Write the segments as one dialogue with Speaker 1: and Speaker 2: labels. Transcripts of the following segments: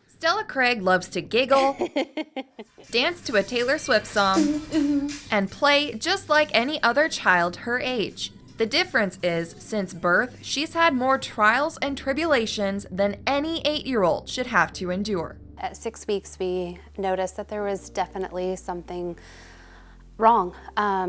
Speaker 1: Stella Craig loves to giggle, dance to a Taylor Swift song, and play just like any other child her age. The difference is, since birth, she's had more trials and tribulations than any 8-year-old should have to endure.
Speaker 2: At 6 weeks, we noticed that there was definitely something wrong.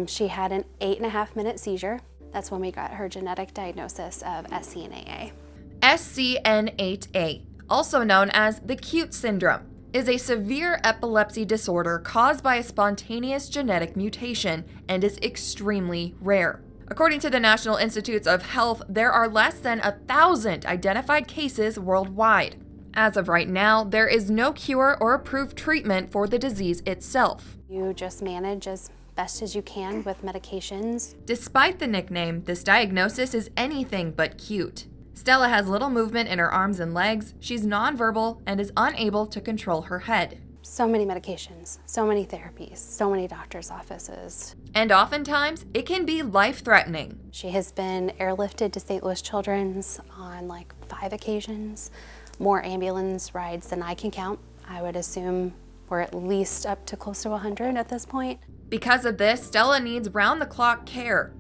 Speaker 2: She had an 8.5-minute seizure. That's when we got her genetic diagnosis of SCN8A.
Speaker 1: SCN8A, also known as the cute syndrome, is a severe epilepsy disorder caused by a spontaneous genetic mutation and is extremely rare. According to the National Institutes of Health, there are less than 1,000 identified cases worldwide. As of right now, there is no cure or approved treatment for the disease itself.
Speaker 2: You just manage as best as you can with medications.
Speaker 1: Despite the nickname, this diagnosis is anything but cute. Stella has little movement in her arms and legs, she's nonverbal, and is unable to control her head.
Speaker 2: So many medications, so many therapies, so many doctor's offices.
Speaker 1: And oftentimes, it can be life-threatening.
Speaker 2: She has been airlifted to St. Louis Children's on like 5 occasions, more ambulance rides than I can count. I would assume we're at least up to close to 100 at this point.
Speaker 1: Because of this, Stella needs round-the-clock care.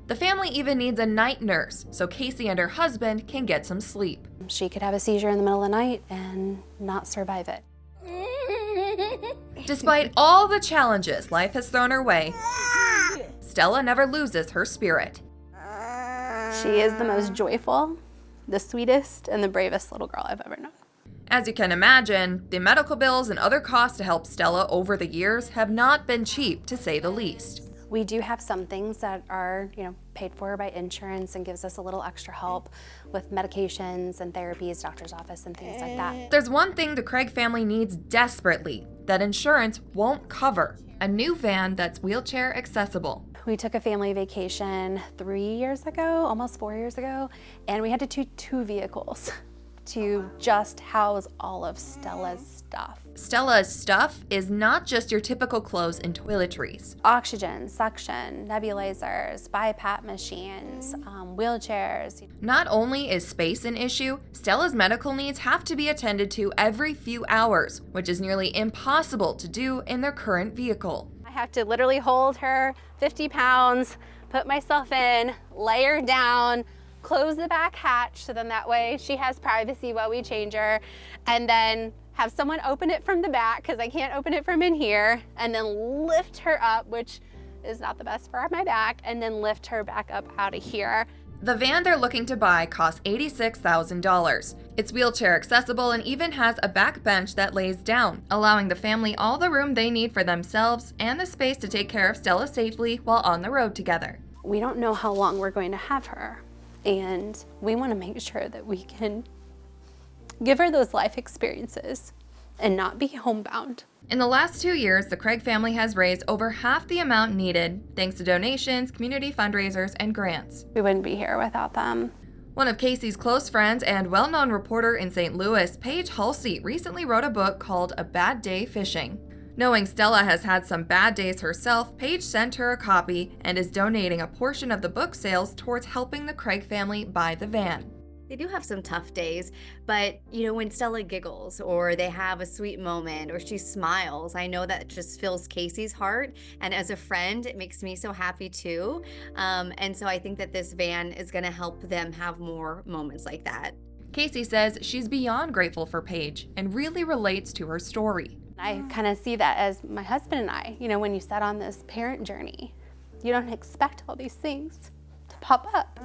Speaker 1: The family even needs a night nurse, so Casey and her husband can get some sleep.
Speaker 2: She could have a seizure in the middle of the night and not survive it.
Speaker 1: Despite all the challenges life has thrown her way, Stella never loses her spirit.
Speaker 2: She is the most joyful, the sweetest, and the bravest little girl I've ever known.
Speaker 1: As you can imagine, the medical bills and other costs to help Stella over the years have not been cheap, to say the least.
Speaker 2: We do have some things that are, paid for by insurance and gives us a little extra help with medications and therapies, doctor's office, and things like that.
Speaker 1: There's one thing the Craig family needs desperately that insurance won't cover: a new van that's wheelchair accessible.
Speaker 2: We took a family vacation 3 years ago, almost 4 years ago, and we had to do 2 vehicles to just house all of Stella's stuff.
Speaker 1: Stella's stuff is not just your typical clothes and toiletries.
Speaker 2: Oxygen, suction, nebulizers, BiPAP machines, wheelchairs.
Speaker 1: Not only is space an issue, Stella's medical needs have to be attended to every few hours, which is nearly impossible to do in their current vehicle.
Speaker 2: I have to literally hold her 50 pounds, put myself in, lay her down, close the back hatch so then that way she has privacy while we change her, and then have someone open it from the back because I can't open it from in here, and then lift her up, which is not the best for my back, and then lift her back up out of here.
Speaker 1: The van they're looking to buy costs $86,000. It's wheelchair accessible and even has a back bench that lays down, allowing the family all the room they need for themselves and the space to take care of Stella safely while on the road together.
Speaker 2: We don't know how long we're going to have her, and we want to make sure that we can give her those life experiences and not be homebound.
Speaker 1: In the last 2 years, the Craig family has raised over half the amount needed thanks to donations, community fundraisers, and grants.
Speaker 2: We wouldn't be here without them.
Speaker 1: One of Casey's close friends and well-known reporter in St. Louis, Paige Halsey, recently wrote a book called A Bad Day Fishing. Knowing Stella has had some bad days herself, Paige sent her a copy and is donating a portion of the book sales towards helping the Craig family buy the van.
Speaker 3: They do have some tough days, but when Stella giggles or they have a sweet moment or she smiles, I know that just fills Casey's heart. And as a friend, it makes me so happy too. And so I think that this van is going to help them have more moments like that.
Speaker 1: Casey says she's beyond grateful for Paige and really relates to her story.
Speaker 2: I kind of see that as my husband and I, when you set on this parent journey, you don't expect all these things to pop up.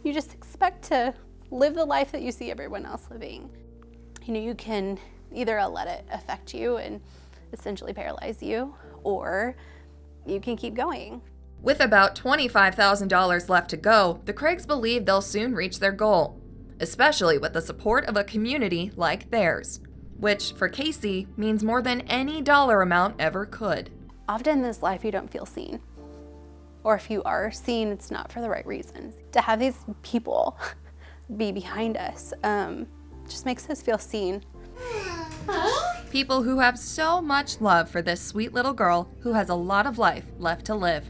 Speaker 2: You just expect to live the life that you see everyone else living. You can either let it affect you and essentially paralyze you, or you can keep going.
Speaker 1: With about $25,000 left to go, the Craigs believe they'll soon reach their goal, especially with the support of a community like theirs, which for Casey means more than any dollar amount ever could.
Speaker 2: Often in this life you don't feel seen, or if you are seen, it's not for the right reasons. To have these people be behind us just makes us feel seen.
Speaker 1: People who have so much love for this sweet little girl who has a lot of life left to live.